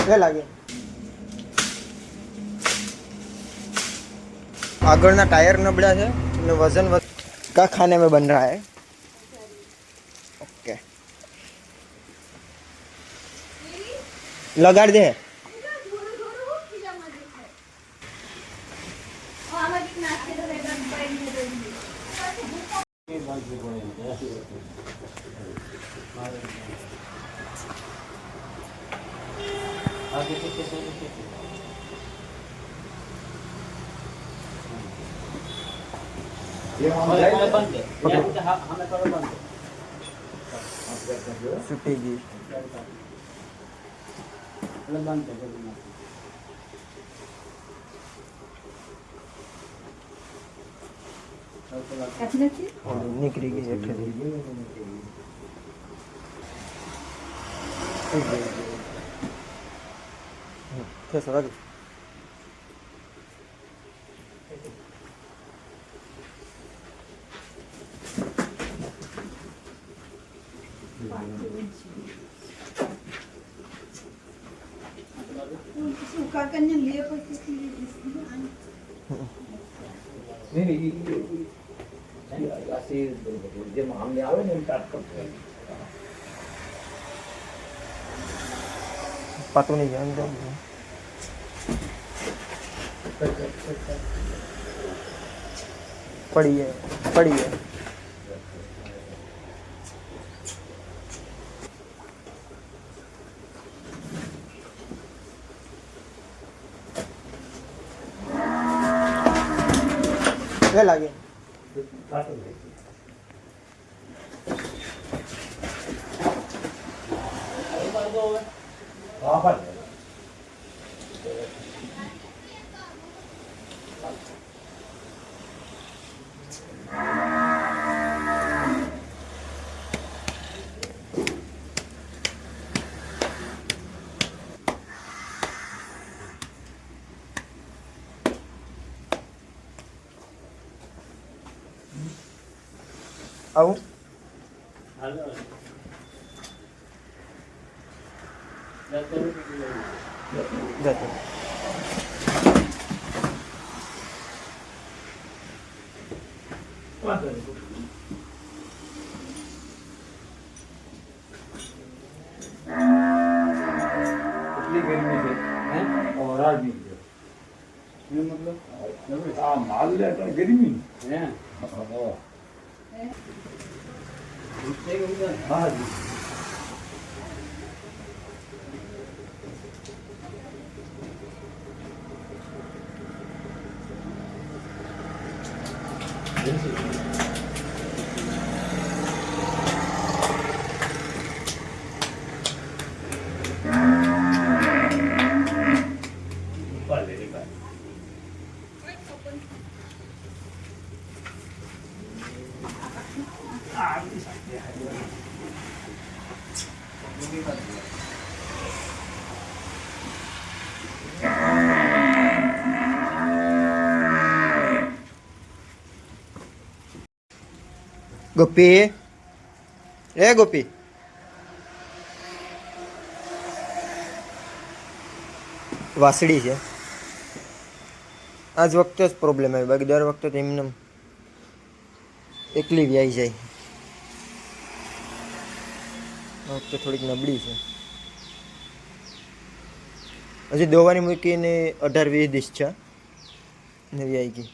क्या लगे आगळना टायर नबड़ा है ने वजन का खाने में बन रहा है। ओके लगाड़ दे छुटेगी निकली गई कैसा लगे पातू नहीं जान पड़ी है क्या लगे आऊं जाते इतनी गर्मी से हैं और आज भी ये मतलब आ माल ले तो गर्मी है हाँ जी गोपी ए गोपी वासड़ी है आज वक्त ज प्रॉब्लम है बाकी दर वक्त तो एमने एकली व्याई जाए वक्त थोड़ी नबड़ी है हजी दवानी मूकी ने 18-20 दिवस छे ने व्याई गई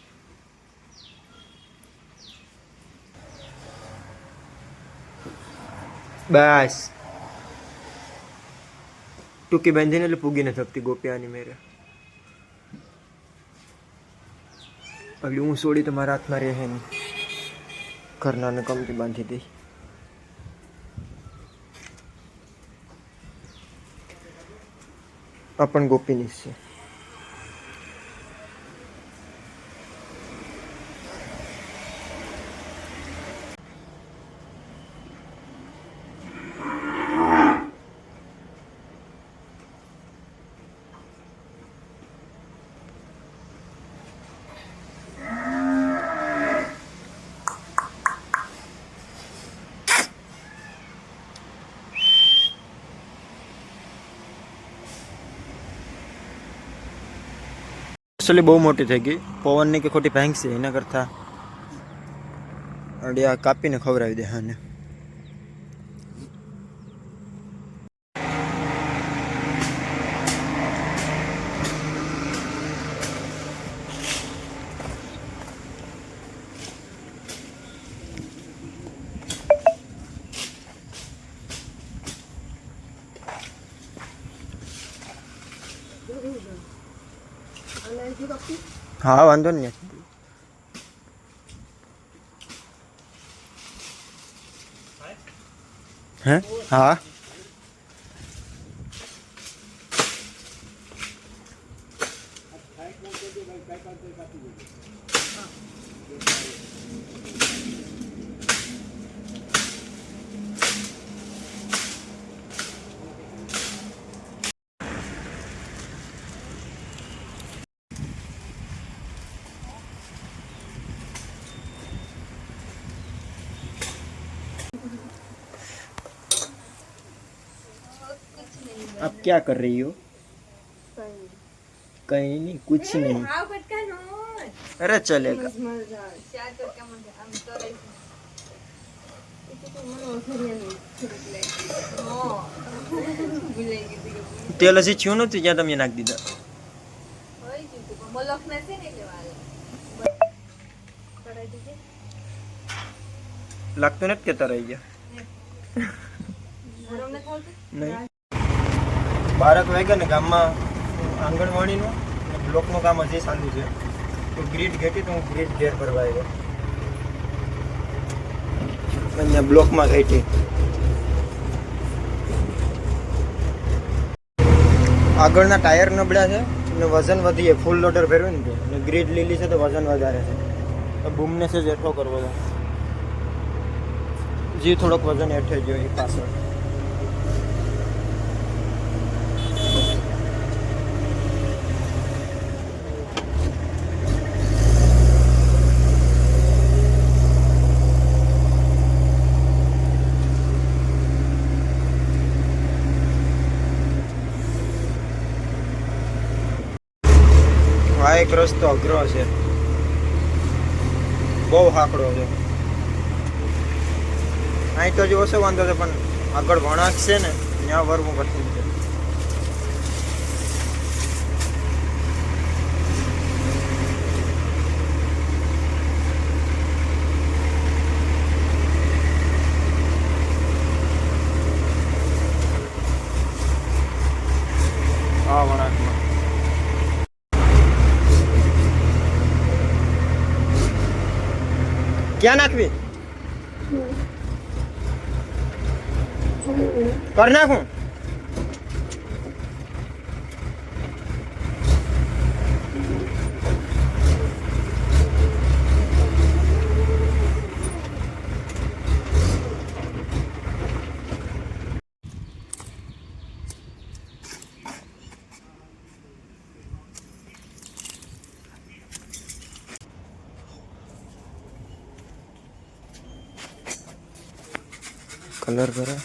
बस टूकी बांधी ने पूगी नहीं थकती गोपियानी मेरे अगली हूँ सोड़ी तो मारा हाथ में रहे नहीं घरना ने कमती बांधी दी अपन गोपी नहीं से एक्चुअली બહુ મોટી થઈ ગઈ પવનની કે ખોટી ભાંગ છે એના કરતાં અડિયા કાપીને ખવડાવી દે હા ને हाँ वांधो नहीं है हाँ आप क्या कर रही हो कहीं नहीं कुछ नहीं अरे चलेगा तेल हजी छू नतुं ज्यां तमे नाखी दीधा लागतो નથી કે તરાઈ ગયા નહીં 12 વાગ્યા ને ગામમાં આંગણવાડીનું બ્લોકનું કામ હજી ચાલુ છે તો ગ્રીડ ઘેટી તો હું ગ્રીડ ઘેર ભરવા આવ્યો અહીંયા બ્લોકમાં ઘેટી આગળના ટાયર નબળા છે અને વજન વધીએ ફૂલ લોડર ભર્યું ને અને ગ્રીડ લીલી છે તો વજન વધારે છે તો બૂમને છે જેઠો કરવો છે જી થોડોક વજન હેઠે ગયો એ પાછળ આ એક રસ્તો અઘરો છે બહુ હાકડો છે અહીં તો જો ઓછો વાંધો છે પણ આગળ વણાક છે ને ત્યાં વરવું કઠિન છે આ વણાકમાં क्या नाखवी कर नाखू कलर करा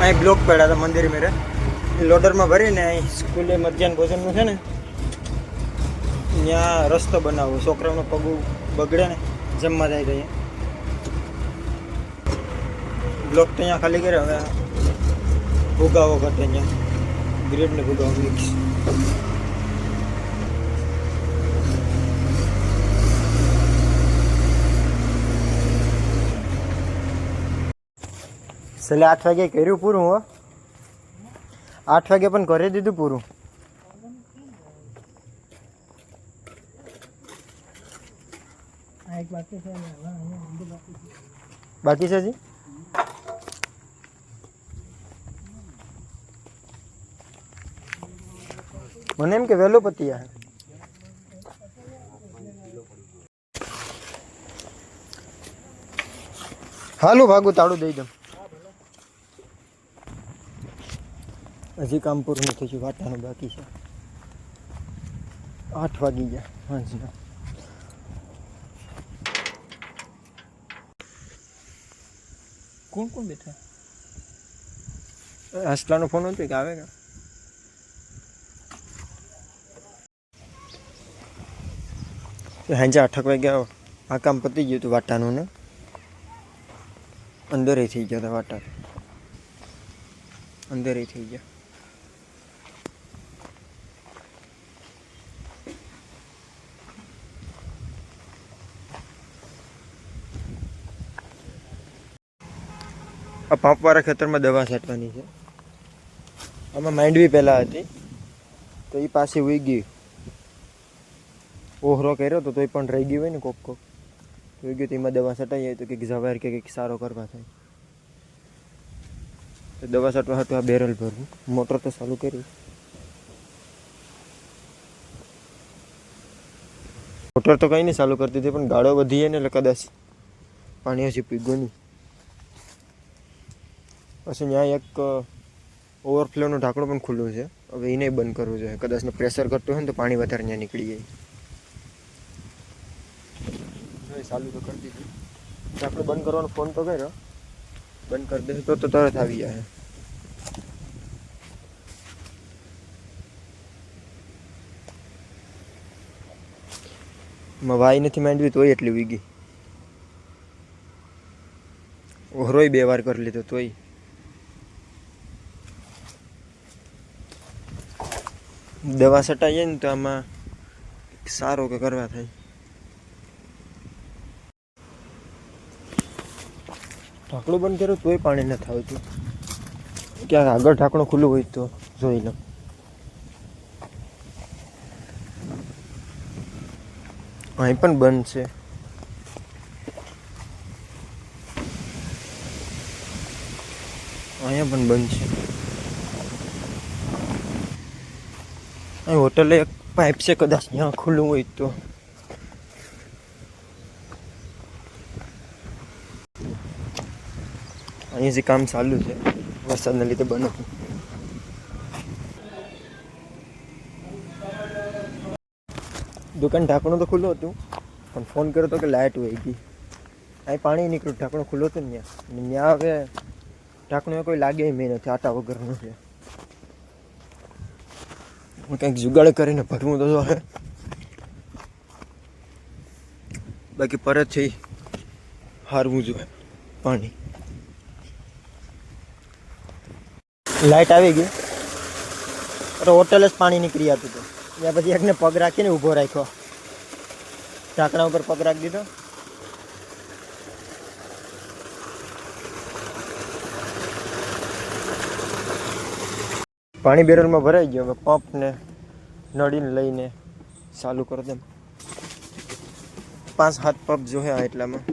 અહીં બ્લોક પડ્યા હતા મંદિર મેરે લોડરમાં ભરીને અહીં સ્કૂલે મધ્યાહન ભોજનનું છે ને ત્યાં રસ્તો બનાવવો છોકરાઓનું પગું બગડે ને જમવા જાય તો અહીંયા બ્લોક તો અહીંયા ખાલી કરે હવે ભૂગાવો ઘટે અહીંયા ગ્રેડ ને ભૂગાવો મિક્સ છેલ્લે 8 વાગે કર્યું પૂરું હો 8 વાગે પણ કરી દીધું પૂરું બાકી છે જી મને એમ કે વહેલો પતી જાય. હાલું ભાગું તાળું દઈ દઉં. હજી કામ પૂરું નથી થયું, વાટાનું બાકી છે. 8 વાગી ગયા સાંજના. કોણ કોણ બેઠા? હસલાનો ફોન હતો કે આવે કે સાંજે 8 વાગ્યા આ કામ પતી ગયું હતું વાટાનું ને અંદરે થઈ ગયા હતા. વાટા અંદરે થઈ ગયા. આ પાંપવાળા ખેતરમાં દવા છાંટવાની છે. આમાં માંડવી પહેલાં હતી તો એ પાછી ઉઈ ગઈ. ઓહરો કર્યો તો તોય પણ રહી ગયું હોય ને કોક તો ઉઈ ગયું તો એમાં દવા છટાઈ જાય તો કંઈક ઝવાર કે કંઈક સારો કરવા થાય. તો દવા છાંટવા હતું આ બેરલ ભરવું. મોટર તો ચાલુ કરી. મોટર તો કંઈ નહીં ચાલુ કરતી હતી પણ ગાળો વધી જાય ને એટલે કદાચ પાણી હજી પીગો નહીં. પછી ત્યાં એક ઓવરફ્લોનું ઢાંકણું પણ ખુલ્લું છે. હવે એને બંધ કરવું જોઈએ. કદાચ પ્રેશર ઘટતું હોય ને તો પાણી વધારે ત્યાં નીકળી જાય. ચાલુ તો કરી દીધું. આપણે બંધ કરવાનો ફોન તો કર્યો. બંધ કરી દે તો તરત આવી જાય. વાય નથી માંડવી તોય એટલી ઉઈ ગઈ. ઓહરોય 2 વાર કરી લીધો તોય. દવા છટાઈએ ને તો આમાં સારો કે કરવા થાય. ઢાંકણું બંધ કર્યું તોય પાણી નથી આવતું. ક્યાંક આગળ ઢાંકણું ખુલ્લું હોય તો જોઈ લો. અહીં પણ બંધ છે. અહીંયા પણ બંધ છે. અહીં હોટલે એક પાઇપ છે, કદાચ ત્યાં ખુલ્લું હોય તો. અહીં જે કામ ચાલુ છે વરસાદના લીધે બંધ હતું. દુકાન ઢાંકણું તો ખુલ્લું હતું પણ ફોન કર્યો તો કે લાઇટ વહી ગઈ. અહીં પાણી નીકળ્યું, ઢાંકણું ખુલ્લું હતું ને ત્યાં હવે ઢાંકણું કોઈ લાગે મેં નથી. આટા વગરનું છે. કંઈક જુગાડ કરીને ભરવું તો હવે બાકી પરત છે હારવું જોઈએ પાણી. લાઇટ આવી ગઈ. અરે હોટલ જ પાણી નીકળી આવતું હતું. ત્યાં પછી એકને પગ રાખીને ઊભો રાખ્યો. ઢાંકણા ઉપર પગ રાખી દીધો. પાણી બેરલમાં ભરાઈ ગયો. હવે પંપને નળીને લઈને ચાલુ કરી દે. 5-7 પંપ જો હે એટલામાં.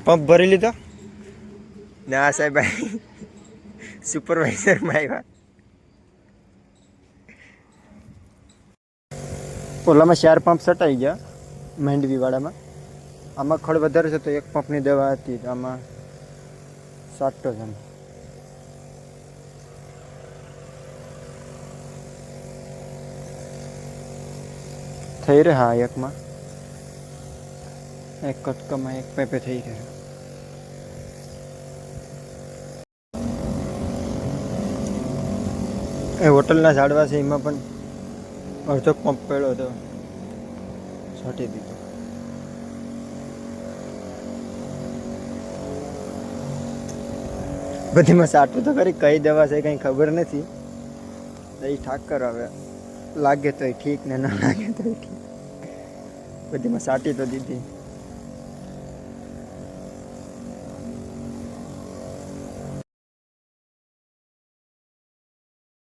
પંપ ભરી લીધો ને આ સાહેબ સુપરવાઇઝરમાં આવ્યા. ઓલામાં 4 પંપ સટાઈ ગયા માંડવી વાળામાં. આમાં ખડ વધારે છે તો 1 પંપની દવા હતી તો આમાં 7 જ. થઈ રહે. હા, એકમાં એક કટકામાં 1 પાઇપે થઈ રહે. એ હોટલના ઝાડવા છે એમાં પણ અડધો પંપ પડ્યો હતો, છાંટી દીધો. બધીમાં સાટું તો ખરી, કઈ દવા છે કંઈ ખબર નથી. એ ઠાકર હવે લાગે તોય ઠીક ને ન લાગે તોય ઠીક. બધીમાં સાટી તો દીધી.